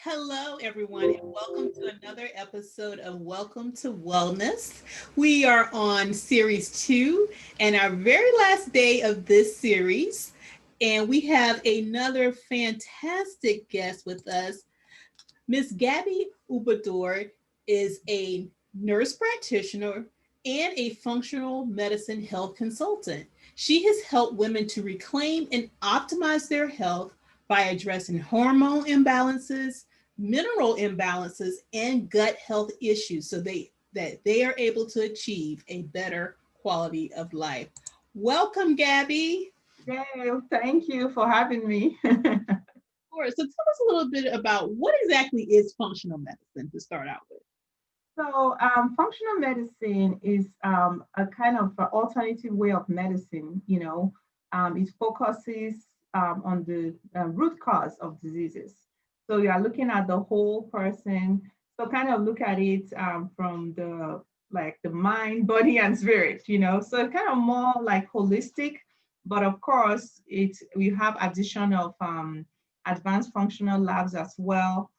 Hello, everyone, and welcome to another episode of Welcome to Wellness. We are on series two and our very last day of this series. And we have another fantastic guest with us. Miss Gabby Ubador is a nurse practitioner and a functional medicine health consultant. She has helped women to reclaim and optimize their health by addressing hormone imbalances, mineral imbalances, and gut health issues so they are able to achieve a better quality of life. Welcome, Gabby. Yay, thank you for having me. Sure. So tell us a little bit about what exactly is functional medicine to start out with. Functional medicine is a kind of alternative way of medicine. It focuses on the root cause of diseases. So you are looking at the whole person. So kind of look at it from the like the mind, body, and spirit. So kind of more like holistic, but of course, we have addition of advanced functional labs as well.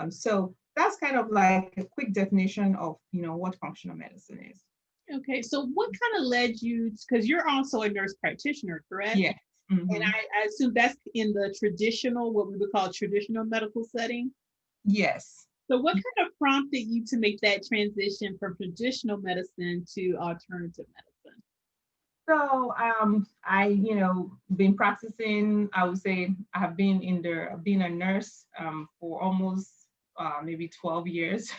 So that's kind of like a quick definition of what functional medicine is. Okay, so what kind of led you, because you're also a nurse practitioner, correct? Yes. And Hmm. I assume that's in the traditional, what we would call traditional medical setting. Yes. So what kind of prompted you to make that transition from traditional medicine to alternative medicine? I been practicing. I would say I have been being a nurse for almost maybe 12 years.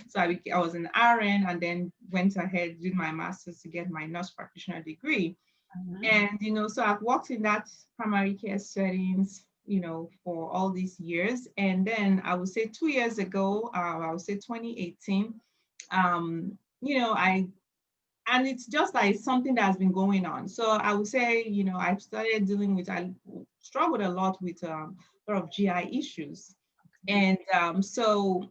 So I was an RN and then went ahead did my master's to get my nurse practitioner degree. Uh-huh. And so I've worked in that primary care settings, for all these years. And then I would say 2 years ago, I would say 2018, I and it's just like something that's been going on. So I would say, I've started I struggled a lot with a lot of GI issues. And so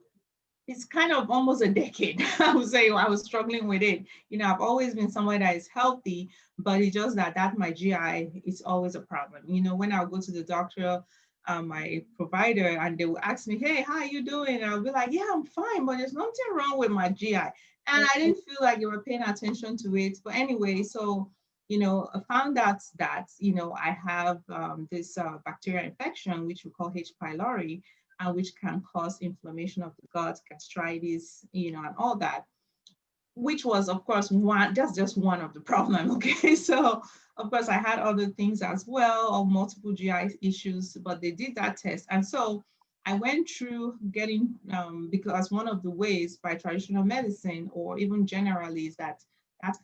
it's kind of almost a decade. I would say I was struggling with it. I've always been someone that is healthy, but it's just that my GI is always a problem. When I'll go to the doctor, my provider, and they will ask me, "Hey, how are you doing?" And I'll be like, "Yeah, I'm fine, but there's nothing wrong with my GI." And I didn't feel like they were paying attention to it. But anyway, so I found out that I have this bacterial infection, which we call H. pylori, and which can cause inflammation of the gut, gastritis, and all that, which was, of course, that's just one of the problem. Okay. So, of course, I had other things as well, or multiple GI issues, but they did that test. And so I went through getting, because one of the ways by traditional medicine or even generally is that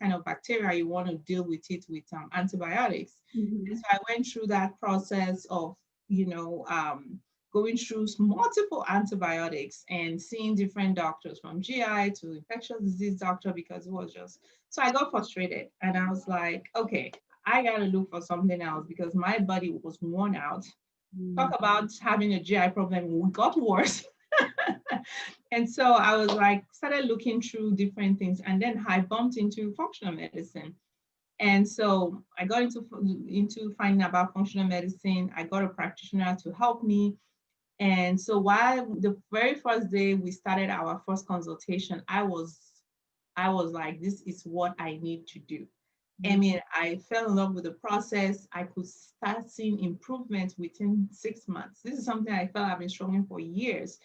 kind of bacteria, you want to deal with it with antibiotics. And Mhm. so I went through that process of, you know, um, going through multiple antibiotics and seeing different doctors from GI to infectious disease doctor because it was just so I got frustrated and I was like, okay, I gotta look for something else because my body was worn out. Talk Mhm. about having a GI problem, it got worse. And so I was like, started looking through different things, and then I bumped into functional medicine. And so I got into finding about functional medicine. I got a practitioner to help me, and so while the very first day we started our first consultation, I was like, this is what I need to do. I Mhm. mean, I fell in love with the process. I could start seeing improvements within 6 months. This is something I felt I've been struggling for years.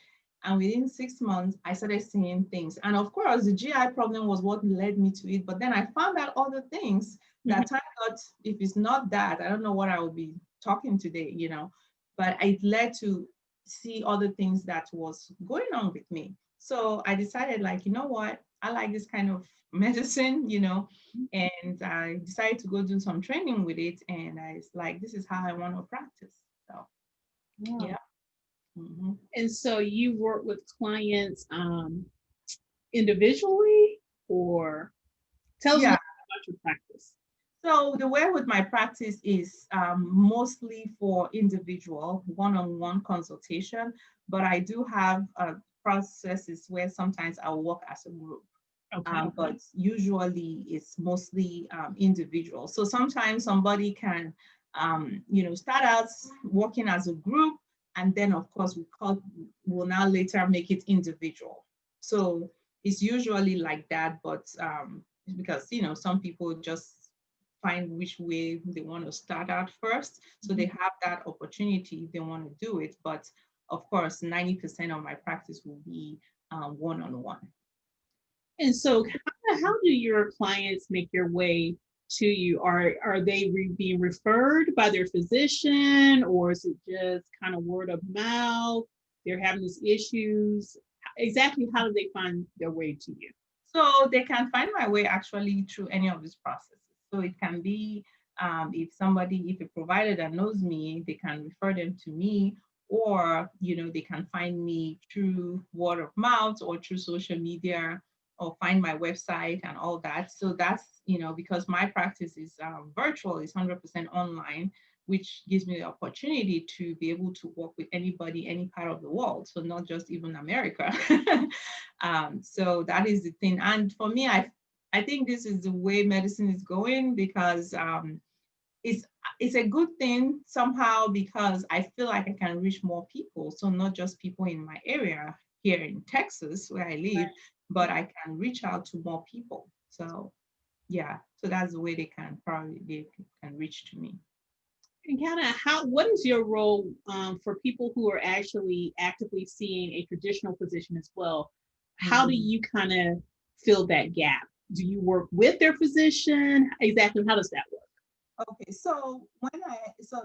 And within 6 months, I started seeing things. And of course, the GI problem was what led me to it. But then I found out other things Mhm. that thank God, if it's not that, I don't know what I would be talking today. But it led to see other things that was going on with me. So I decided, like, you know what? I like this kind of medicine, and I decided to go do some training with it. And I was like, this is how I want to practice. So, Wow. yeah. Hmm. And so you work with clients individually, or tell us a little Yeah. bit about your practice. So the way with my practice is mostly for individual one-on-one consultation, but I do have processes where sometimes I'll work as a group. Okay. But usually it's mostly individual. So sometimes somebody can, start out working as a group, And then of course we'll now later make it individual. So it's usually like that, but because some people just find which way they want to start out first. So they have that opportunity if they want to do it. But of course, 90% of my practice will be one-on-one. And so how do your clients make their way to you? Are they being referred by their physician, or is it just kind of word of mouth? They're having these issues. Exactly how do they find their way to you? So they can find my way actually through any of these processes. So it can be if a provider that knows me, they can refer them to me, or they can find me through word of mouth or through social media, or find my website and all that. So that's because my practice is virtual, it's 100% online, which gives me the opportunity to be able to work with anybody, any part of the world. So not just even America. So that is the thing. And for me, I think this is the way medicine is going, because it's a good thing somehow, because I feel like I can reach more people. So not just people in my area here in Texas where I live, but I can reach out to more people. So yeah, so that's the way they can reach to me. And kind of what is your role for people who are actually actively seeing a traditional physician as well? How do you kind of fill that gap? Do you work with their physician? Exactly, how does that work? Okay, so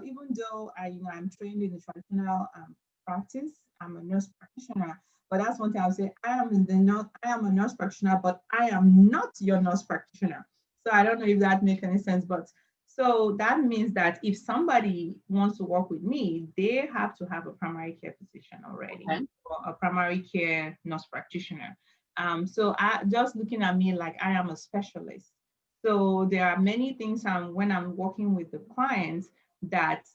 even though I'm trained in the traditional practice, I'm a nurse practitioner. But that's one thing I would say. I am a nurse practitioner, but I am not your nurse practitioner. So I don't know if that makes any sense, but so that means that if somebody wants to work with me, they have to have a primary care physician already, Okay. or a primary care nurse practitioner. So just looking at me like I am a specialist. So there are many things when I'm working with the clients that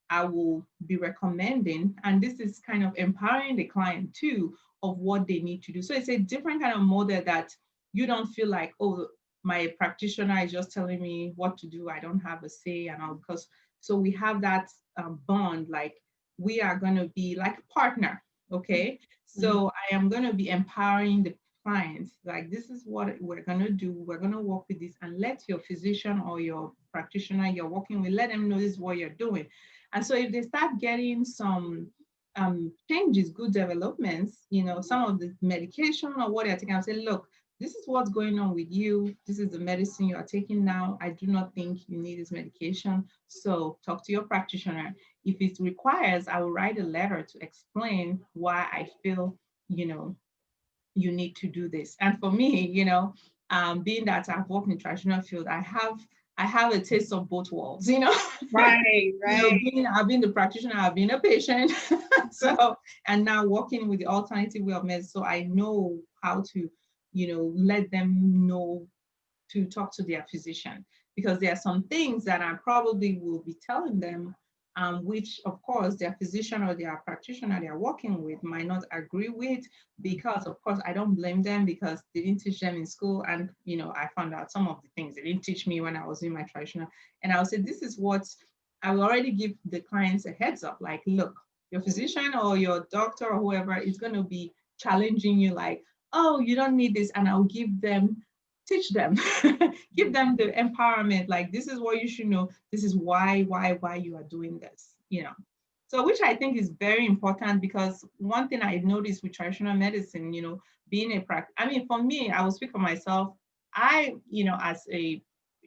I will be recommending, and this is kind of empowering the client too of what they need to do. So it's a different kind of model that you don't feel like, oh, my practitioner is just telling me what to do. I don't have a say and all, because so we have that bond, like we are going to be like a partner. Okay. So I am going to be empowering the clients, like this is what we're going to do. We're going to work with this, and let your physician or your practitioner you're working with, let them know this is what you're doing. And so if they start getting some changes, good developments, some of the medication or what they're taking, I'll say, look, this is what's going on with you. This is the medicine you are taking now. I do not think you need this medication. So talk to your practitioner. If it requires, I will write a letter to explain why I feel, you need to do this. And for me, being that I've worked in the traditional field, I have a taste of both worlds, Right, right. I've been the practitioner, I've been a patient. So, and now working with the alternative way of medicine, so I know how to, let them know to talk to their physician, because there are some things that I probably will be telling them, which of course their physician or their practitioner they are working with might not agree with, because of course I don't blame them, because they didn't teach them in school. And I found out some of the things they didn't teach me when I was in my traditional, and I would say this is what I will already give the clients a heads up, like, look, your physician or your doctor or whoever is going to be challenging you, like, oh, you don't need this, and I'll teach them, give them the empowerment, like this is what you should know, this is why you are doing this, So which I think is very important, because one thing I noticed with traditional medicine, being for me, I will speak for myself. As a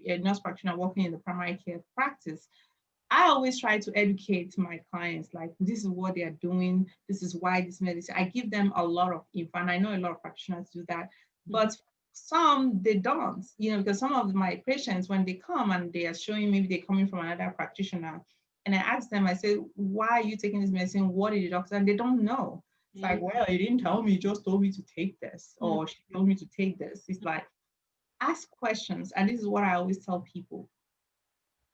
nurse practitioner working in the primary care practice, I always try to educate my clients, like this is what they are doing, this is why this medicine. I give them a lot of info, and I know a lot of practitioners do that, but some they don't, because some of my patients, when they come and they are showing, maybe they're coming from another practitioner, and I ask them, I say, why are you taking this medicine? What did the doctor? And they don't know. It's like, well, he didn't tell me, he just told me to take this, or she told me to take this. It's like, ask questions, and this is what I always tell people.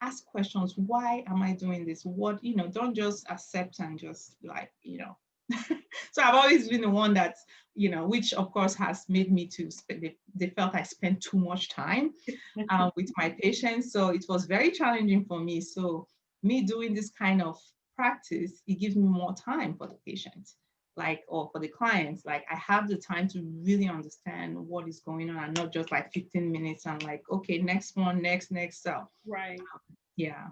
Ask questions. Why am I doing this? What, don't just accept and just like, So I've always been the one that's, which of course has made me to spend, they felt I spent too much time with my patients. So it was very challenging for me. So me doing this kind of practice, it gives me more time for the patient, like, or for the clients. Like, I have the time to really understand what is going on, and not just like 15 minutes and like, okay, next one, next. So Right. yeah.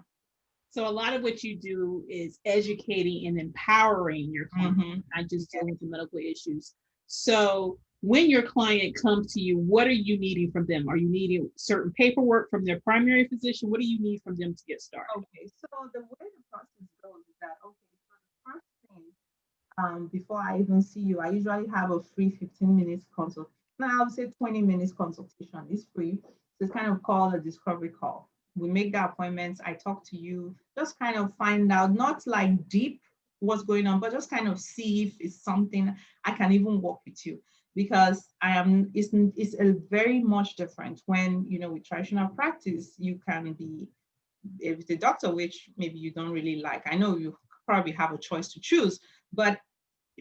So a lot of what you do is educating and empowering your client, Mm-hmm. not just dealing with the medical issues. So when your client comes to you, what are you needing from them? Are you needing certain paperwork from their primary physician? What do you need from them to get started? Okay, so the way the process goes is that, okay, so the first thing, before I even see you, I usually have a free 15 minutes consult. Now, I would say 20 minutes consultation is free. So it's kind of called a discovery call. We make the appointments. I talk to you, just kind of find out, not like deep what's going on, but just kind of see if it's something I can even work with you. Because it's a very much different when, with traditional practice, you can be with the doctor, which maybe you don't really like. I know you probably have a choice to choose, but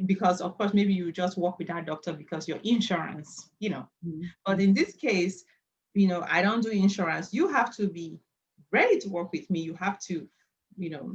because of course maybe you just work with that doctor because your insurance. Mhm. But in this case, I don't do insurance. You have to be ready to work with me. You have to,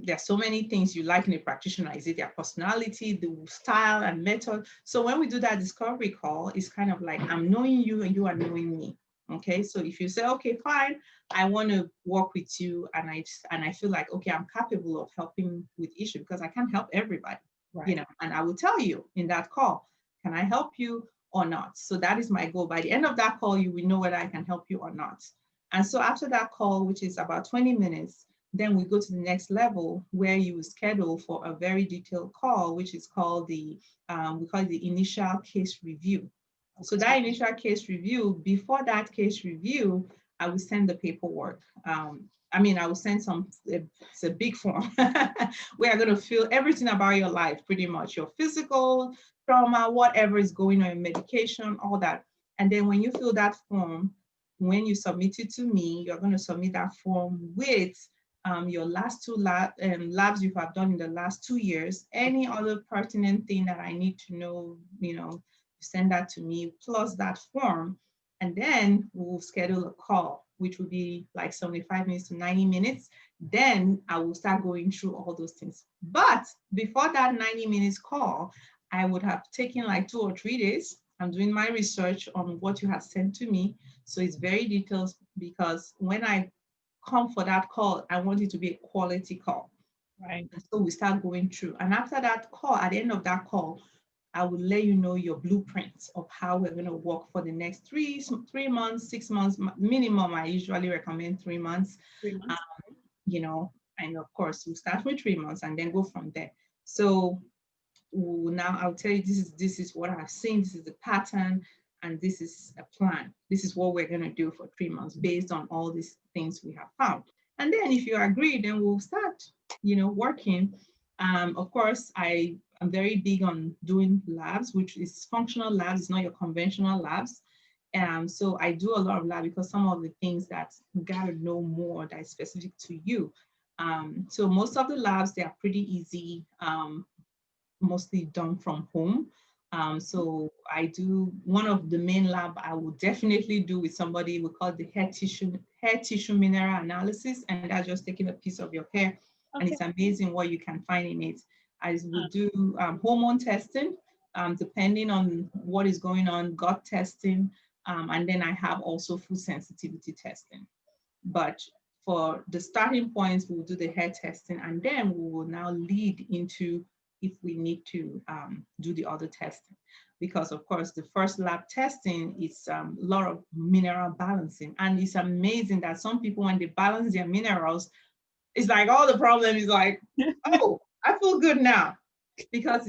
there's so many things you like in a practitioner. Is it their personality, the style and method? So when we do that discovery call, it's kind of like I'm knowing you and you are knowing me. Okay, so if you say, okay, fine, I want to work with you, and I feel like, okay, I'm capable of helping with issue, because I can't help everybody, Right. and I will tell you in that call, can I help you or not? So that is my goal. By the end of that call, you will know whether I can help you or not. And so after that call, which is about 20 minutes, then we go to the next level where you will schedule for a very detailed call, which is called we call it the initial case review. So that initial case review, before that case review, I will send the paperwork. I will send it's a big form where I'm going to fill everything about your life, pretty much your physical, trauma, whatever is going on, medication, all that. And then when you fill that form, when you submit it to me, you're going to submit that form with your last two labs you have done in the last 2 years, any other pertinent thing that I need to know, send that to me, plus that form. And then we'll schedule a call, which will be like 75 minutes to 90 minutes. Then I will start going through all those things. But before that 90 minutes call, I would have taken like 2 or 3 days. I'm doing my research on what you have sent to me. So it's very detailed, because when I come for that call, I want it to be a quality call. Right. And so we start going through. And after that call, at the end of that call, I will let you know your blueprint of how we're going to work for the next 3 months, 6 months minimum. I usually recommend 3 months. 3 months. And of course, we'll start with 3 months and then go from there. So now I'll tell you, this is what I've seen, this is the pattern, and this is a plan. This is what we're going to do for 3 months based on all these things we have found. And then if you agree, then we'll start, working. Of course, I'm very big on doing labs, which is functional labs. It's not your conventional labs. So I do a lot of lab, because some of the things that you gotta know more that is specific to you. So most of the labs, they are pretty easy. Mostly done from home. So I do one of the main lab I will definitely do with somebody. We call it the hair tissue mineral analysis, and that's just taking a piece of your hair, and Okay. it's amazing what you can find in it. I will do hormone testing, depending on what is going on, gut testing, and then I have also food sensitivity testing. But for the starting points, we'll do the hair testing, and then we will now lead into if we need to do the other testing. Because of course, the first lab testing is a lot of mineral balancing. And it's amazing that some people, when they balance their minerals, it's like all the problem is like, oh, I feel good now. Because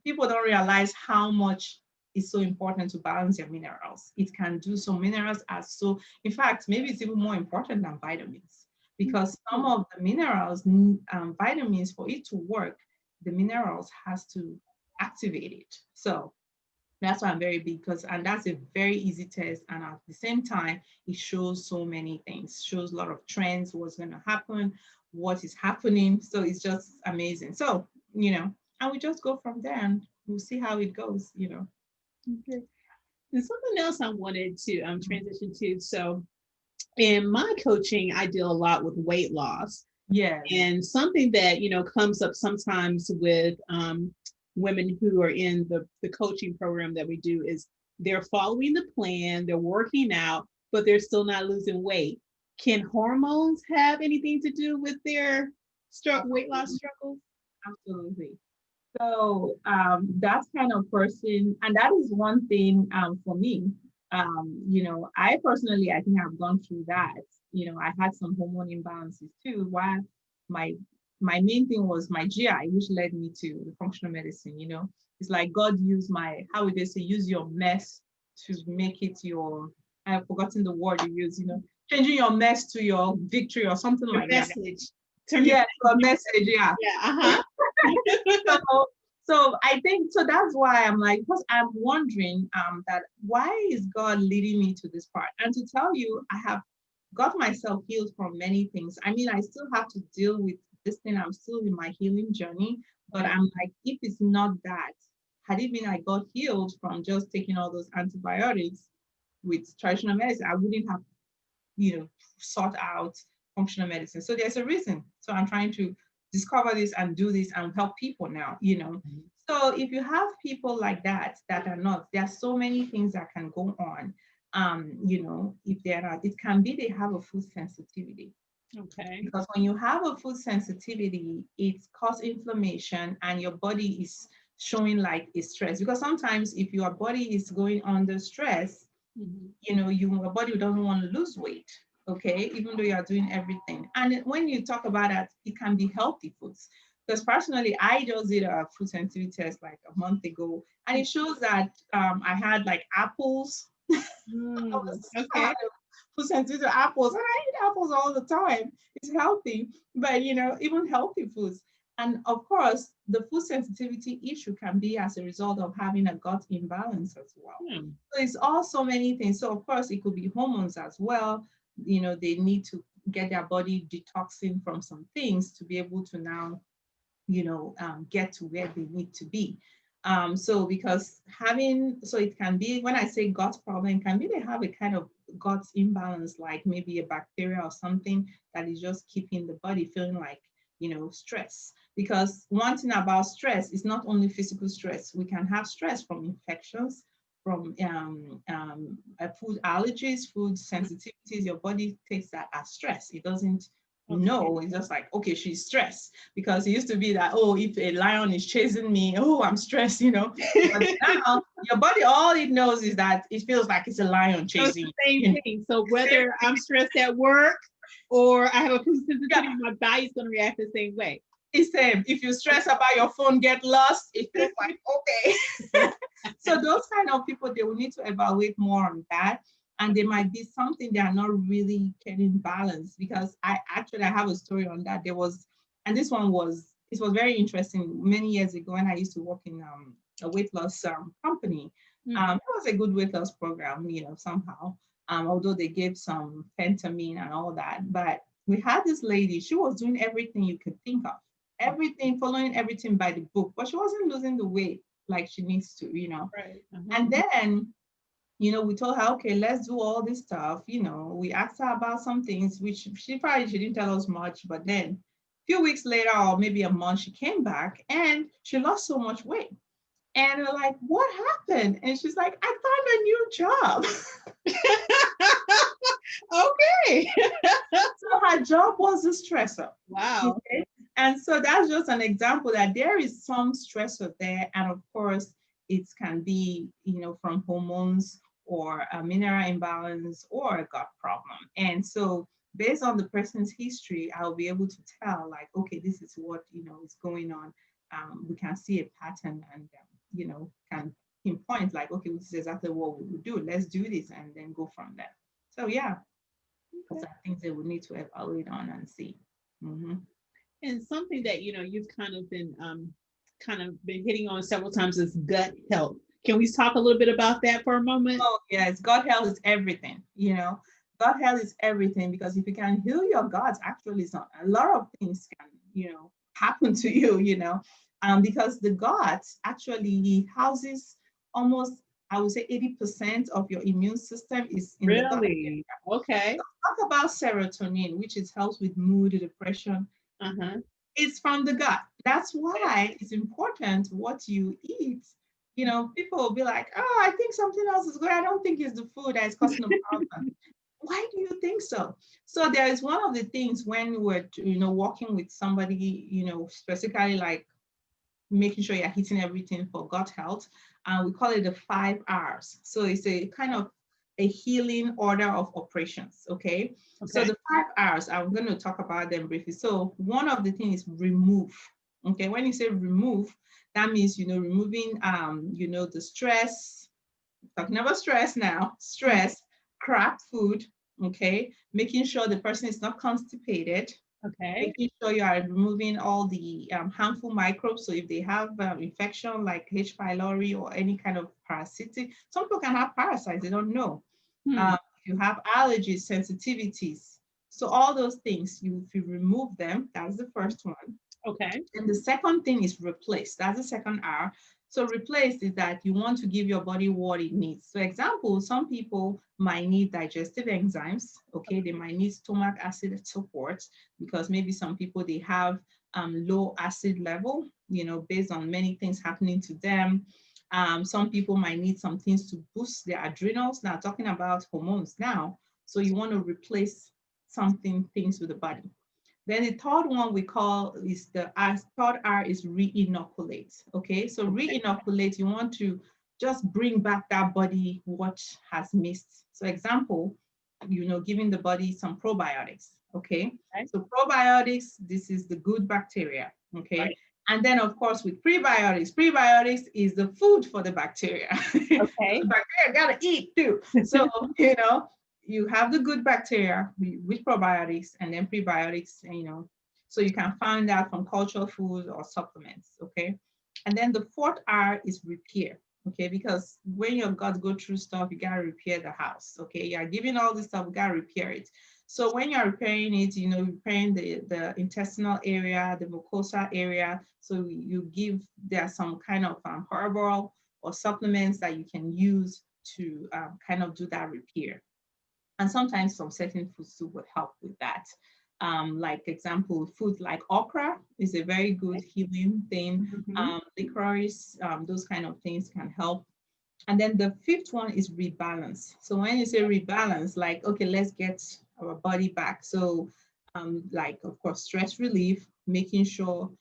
people don't realize how much is so important to balance your minerals. It can do so. Minerals are so, in fact, maybe it's even more important than vitamins, because some of the minerals, vitamins, for it to work, the minerals has to activate it. So that's why I'm very big, and that's a very easy test. And at the same time, it shows so many things, shows a lot of trends, what's going to happen, what is happening. So it's just amazing. So, and we just go from there and we'll see how it goes. Okay. And something else I wanted to transition to. So in my coaching, I deal a lot with weight loss. Yes. And something that, comes up sometimes with women who are in the coaching program that we do is they're following the plan, they're working out, but they're still not losing weight. Can hormones have anything to do with their weight loss struggles? Absolutely. So that kind of person, and that is one thing for me. I personally, I think I've gone through that. I had some hormone imbalances too. Why my my main thing was my GI, which led me to the functional medicine. It's like God used how would they say, use your mess to make it your. I've forgotten the word you use. Changing your mess to your victory or something Your like that. message. Turn Yeah, your message. Yeah. Yeah. so, so I think so that's why I'm like, because I'm wondering that why is God leading me to this part? And to tell you, I have got myself healed from many things. I mean, I still have to deal with this thing. I'm still in my healing journey, but I'm like, if it's not that, had it been I got healed from just taking all those antibiotics with traditional medicine, I wouldn't have, sought out functional medicine. So there's a reason. So I'm trying to discover this and do this and help people now. So if you have people like that are not, there are so many things that can go on. If they're not, it can be they have a food sensitivity. Okay. Because when you have a food sensitivity, it causes inflammation and your body is showing like a stress. Because sometimes if your body is going under stress, your body doesn't want to lose weight, okay, even though you are doing everything. And when you talk about that, it can be healthy foods. Because personally, I just did a food sensitivity test like a month ago, and it shows that I had like apples. Okay. Food sensitive to apples, and I eat apples all the time. It's healthy, but even healthy foods. And of course, the food sensitivity issue can be as a result of having a gut imbalance as well. So it's all so many things. So of course, it could be hormones as well. They need to get their body detoxing from some things to be able to now, get to where they need to be. So because so it can be, when I say gut problem, it can be they have a kind of gut imbalance, like maybe a bacteria or something that is just keeping the body feeling like, stress. Because one thing about stress is not only physical stress. We can have stress from infections, from food allergies, food sensitivities. Your body takes that as stress. It doesn't know. It's just like, okay, she's stressed. Because it used to be that, oh, if a lion is chasing me, oh, I'm stressed. But now your body, all it knows is that it feels like it's a lion chasing you. Same thing. So whether I'm stressed at work or I have a food sensitivity, my body's going to react the same way. It's same. If you stress about your phone get lost, it feels like, okay. So those kind of people, they will need to evaluate more on that. And there might be something they are not really getting balanced, because I have a story on that. And this one was, it was very interesting. Many years ago, when I used to work in a weight loss company, it was a good weight loss program, somehow. Although they gave some phentermine and all that, but we had this lady. She was doing everything you could think of, everything, following everything by the book, but she wasn't losing the weight like she needs to. Right. And then we told her, okay, let's do all this stuff. We asked her about some things, which she didn't tell us much. But then a few weeks later, or maybe a month, she came back and she lost so much weight. And we're like, what happened? And she's like, I found a new job. Okay. So her job was a stressor. Wow. Okay? And so that's just an example that there is some stressor there. And of course, it can be, from hormones or a mineral imbalance or a gut problem. And so based on the person's history, I'll be able to tell like, okay, this is what, is going on. We can see a pattern and, can pinpoint like, okay, this is exactly what we would do. Let's do this and then go from there. So yeah, those are things they would need to evaluate on and see. Mm-hmm. And something that you've kind of been hitting on several times is gut health. Can we talk a little bit about that for a moment? Oh yes, gut health is everything. Gut health is everything, because if you can heal your guts, actually, a lot of things can happen to you. Because the gut actually houses almost, I would say, 80% of your immune system is in the gut. Really? Okay. Talk about serotonin, which helps with mood, depression. Uh-huh. It's from the gut. That's why it's important what you eat. People will be like, oh, I think something else is good. I don't think it's the food that is causing the problem. Why do you think so? So there is one of the things when we're, working with somebody, specifically like making sure you're hitting everything for gut health. We call it the 5 R's. So it's a kind of a healing order of operations. Okay. So Okay. the 5 R's, I'm going to talk about them briefly. So one of the things is remove. Okay. When you say remove, that means, removing, the stress, talking about stress now, stress, crap food. Okay. Making sure the person is not constipated, Okay. making sure you are removing all the harmful microbes. So if they have infection like H. pylori or any kind of parasitic, some people can have parasites, they don't know. Hmm. If you have allergies, sensitivities, so all those things, if you remove them, that's the first one. Okay. And the second thing is replace. That's the second R. So replace is that you want to give your body what it needs. So example, some people might need digestive enzymes. Okay, they might need stomach acid support because maybe some people they have low acid level, based on many things happening to them. Some people might need some things to boost their adrenals. Now talking about hormones now. So you want to replace things with the body. Then the third one we call is third R is re-inoculate. Okay, so re-inoculate, you want to just bring back that body what has missed. So example, giving the body some probiotics. Okay, Okay. so probiotics, this is the good bacteria. Okay, Right. and then of course with prebiotics is the food for the bacteria. Okay. The bacteria gotta eat too. So you have the good bacteria with probiotics and then prebiotics, so you can find that from cultural foods or supplements, okay? And then the fourth R is repair, okay? Because when your gut go through stuff, you gotta repair the house, okay? You're giving all this stuff, you gotta repair it. So when you're repairing it, repairing the intestinal area, the mucosa area, so you give, there some kind of herbal or supplements that you can use to kind of do that repair. And sometimes some certain foods too would help with that. Like example, food like okra is a very good healing thing. Mhm. Licorice, those kind of things can help. And then the fifth one is rebalance. So when you say rebalance, like, okay, let's get our body back. So like, of course, stress relief, making sure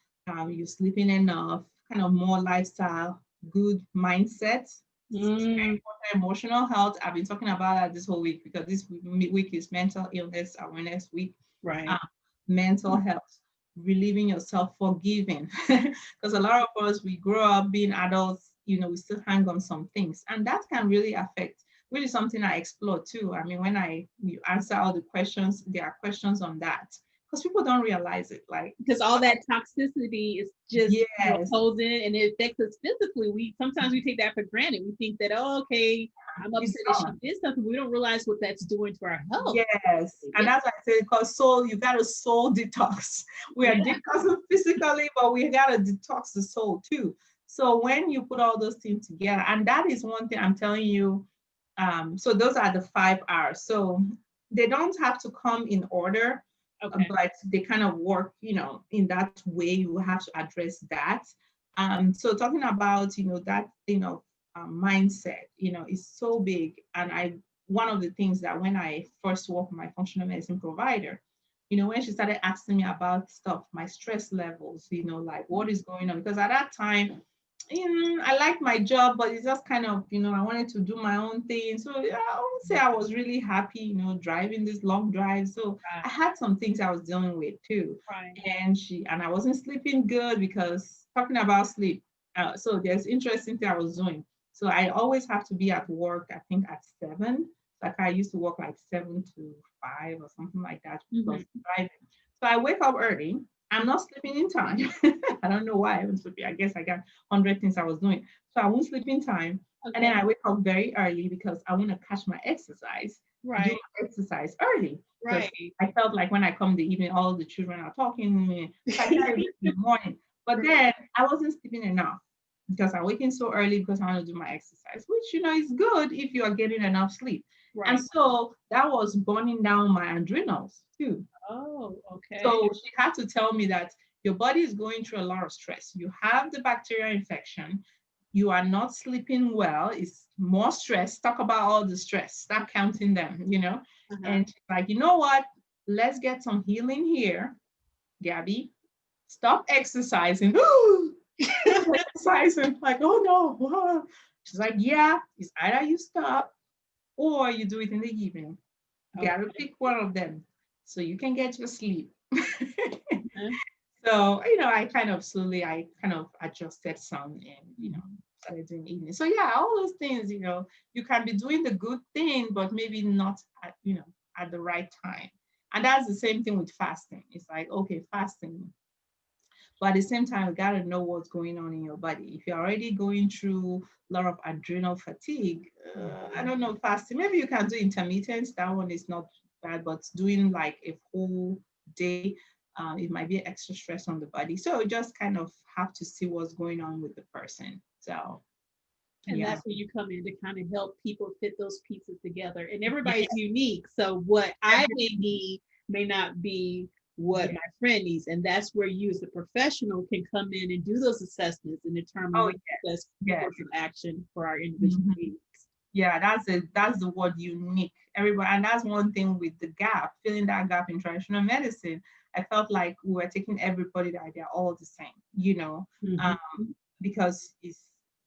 you're sleeping enough, kind of more lifestyle, good mindset, Mm. emotional health. I've been talking about that this whole week because this week is mental illness awareness week. Uh, Right. mental health, relieving yourself, forgiving. Because a lot of us, we grow up being adults, we still hang on some things. And that can really affect, really something I explore too. I mean, when you answer all the questions, there are questions on that. Because people don't realize it. Like, Because all that toxicity is just yes, posing and it affects us physically. We sometimes we take that for granted. We think that, oh, okay, I'm it's upset that she gone. did something. We don't realize what that's doing to our health. Yes, and Yeah. that's why I say because soul, you got to soul detox. We are Yeah. detoxing physically, but we got to detox the soul too. So when you put all those things together, and that is one thing I'm telling you. So those are the 5 R's. So they don't have to come in order, Okay. but they kind of work, in that way. You have to address that. So talking about, that mindset, is so big, and one of the things that when I first worked with my functional medicine provider, when she started asking me about stuff, my stress levels, like what is going on, because at that time, I liked my job, but it's just kind of, I wanted to do my own thing. So yeah, I won't say I was really happy, driving this long drive. So I had some things I was dealing with too. Right. And I wasn't sleeping good because talking about sleep. So there's interesting thing I was doing. So I always have to be at work, I think at 7. Like I used to work like 7 to 5 or something like that, plus Mhm. driving. So I wake up early. I'm not sleeping in time. I don't know why I was sleeping. I guess I got 100 things I was doing. So I won't sleep in time. And then Okay. I wake up very early because I want to catch my exercise, do Right. my exercise early. Because Right. I felt like when I come in the evening, all the children are talking to me. So I try to do it in the morning. But then I wasn't sleeping enough. because I'm waking so early because I want to do my exercise, which, is good if you are getting enough sleep. And Right. so that was burning down my adrenals too. Oh, okay. So she had to tell me that your body is going through a lot of stress. You have the bacterial infection. You are not sleeping well. It's more stress. Talk about all the stress. Start counting them. Uh-huh. And she's like, you know what? Let's get some healing here, Gabby. Stop exercising. Exercising. Like, oh no. She's like, yeah, it's either you stop or you do it in the evening. Okay. Gotta pick one of them so you can get your sleep. Uh-huh. So, I kind of adjusted some and, started doing evening. So yeah, all those things, you can be doing the good thing, but maybe not at the right time. And that's the same thing with fasting. It's like, okay, fasting. But at the same time, you got to know what's going on in your body. If you're already going through a lot of adrenal fatigue, I don't know, fasting. Maybe you can do intermittent. That one is not bad, but doing like a whole day, it might be extra stress on the body. So you just kind of have to see what's going on with the person. So, And yeah. that's where you come in to kind of help people fit those pieces together. And everybody's Yes. unique. So what I may need may not be what Yes. my friend needs. And that's where you as a professional can come in and do those assessments and determine Oh, what's the best yes. course of action for our individual Mhm. needs. Yeah, that's the word, unique. Everybody, and that's one thing with the gap, filling that gap in traditional medicine. I felt like we were taking everybody that they're all the same, Mhm. um, because it's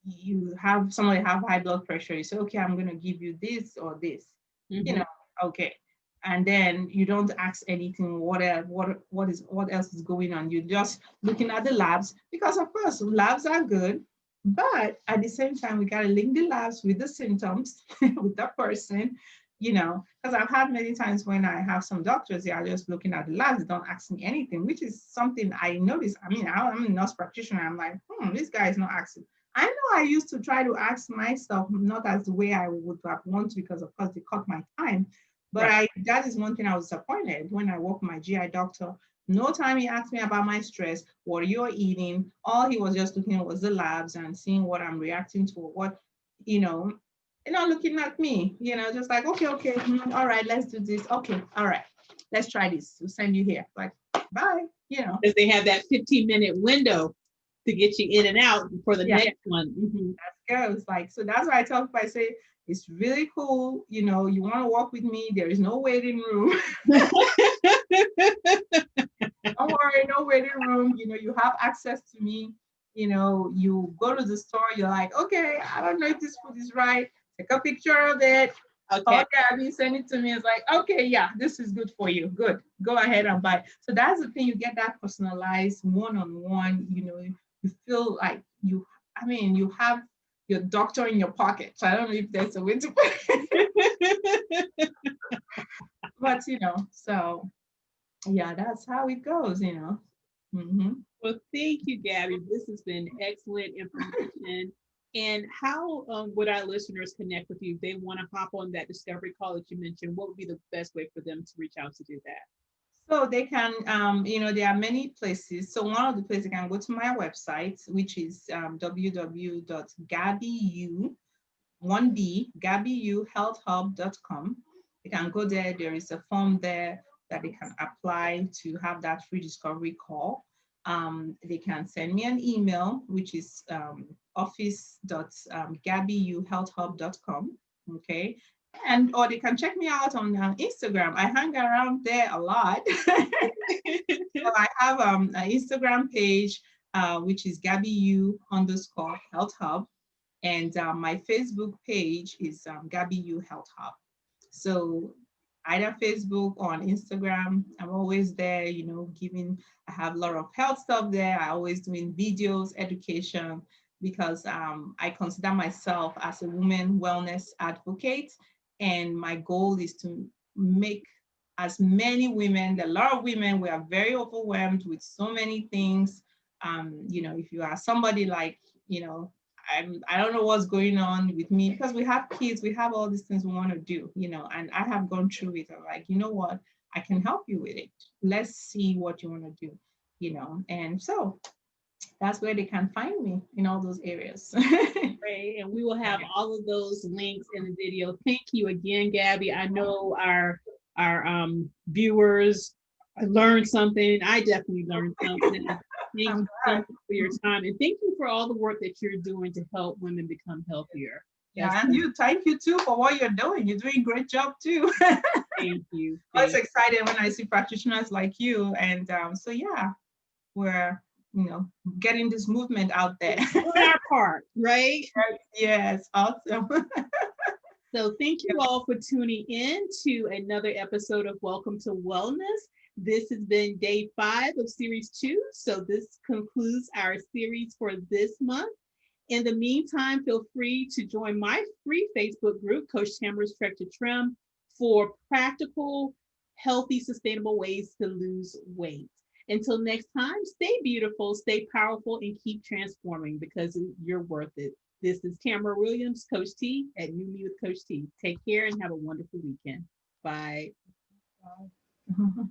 you have somebody have high blood pressure. You say, okay, I'm gonna give you this or this, you Mhm. know, okay, and then you don't ask anything. What else is going on? You're just looking at the labs because, of course, labs are good, but at the same time, we got to link the labs with the symptoms with that person, because I've had many times when I have some doctors, they are just looking at the labs, they don't ask me anything, which is something I noticed. I mean, I'm a nurse practitioner. I'm like, this guy is not asking. I know I used to try to ask myself, not as the way I would have wanted, because of course they cut my time. But Right. that is one thing I was disappointed when I worked with my GI doctor. No time he asked me about my stress, what you're eating. All he was just looking at was the labs and seeing what I'm reacting to, you know, looking at me, just like, okay, all right, let's do this. Okay, all right, let's try this. We'll send you here. Like, bye. Because they have that 15-minute window to get you in and out for the Yeah, next one. Mhm. goes. Like, so that's why I tell people, I say, it's really cool. You want to walk with me. There is no waiting room. Don't worry, no waiting room. You have access to me. You go to the store, you're like, okay, I don't know if this food is right. Take a picture of it. Okay. Oh, Gabby, send it to me. It's like, okay, yeah, this is good for you. Good. Go ahead and buy. So that's the thing. You get that personalized one-on-one. You feel like you have your doctor in your pocket. So I don't know if there's a way to put it, but so yeah, that's how it goes. Mm-hmm. Well, thank you, Gabby. This has been excellent information. And how would our listeners connect with you if they want to hop on that discovery call that you mentioned? What would be the best way for them to reach out to do that? So they can, there are many places. So one of the places, they can go to my website, which is www.gabiu, 1B, gabiuhealthhub.com. You can go there. There is a form there that they can apply to have that free discovery call. They can send me an email, which is office.gabiuhealthhub.com. Okay. Or they can check me out on Instagram. I hang around there a lot. So I have an Instagram page, which is GabbyU_Health Hub. And my Facebook page is GabbyU Health Hub. So either Facebook or on Instagram, I'm always there, I have a lot of health stuff there. I always doing videos, education, because I consider myself as a woman wellness advocate. And my goal is to make as many women, a lot of women, we are very overwhelmed with so many things. If you are somebody like, I don't know what's going on with me, because we have kids, we have all these things we want to do, and I have gone through it. I'm like, you know what? I can help you with it. Let's see what you want to do. And so that's where they can find me in all those areas. Right. And we will have all of those links in the video. Thank you again, Gabby. I know our viewers learned something. I definitely learned something. Thank you so much for your time, and thank you for all the work that you're doing to help women become healthier. Yeah, and you, thank you too for what you're doing. You're doing a great job too. Thank you. It's exciting when I see practitioners like you, and so yeah, we're getting this movement out there. Doing our part, right? Yes, awesome. So thank you all for tuning in to another episode of Welcome to Wellness. This has been day 5 of series 2. So this concludes our series for this month. In the meantime, feel free to join my free Facebook group, Coach Tamara's Trek to Trim, for practical, healthy, sustainable ways to lose weight. Until next time, stay beautiful, stay powerful, and keep transforming because you're worth it. This is Tamara Williams, Coach T at New Me with Coach T. Take care and have a wonderful weekend. Bye. Bye.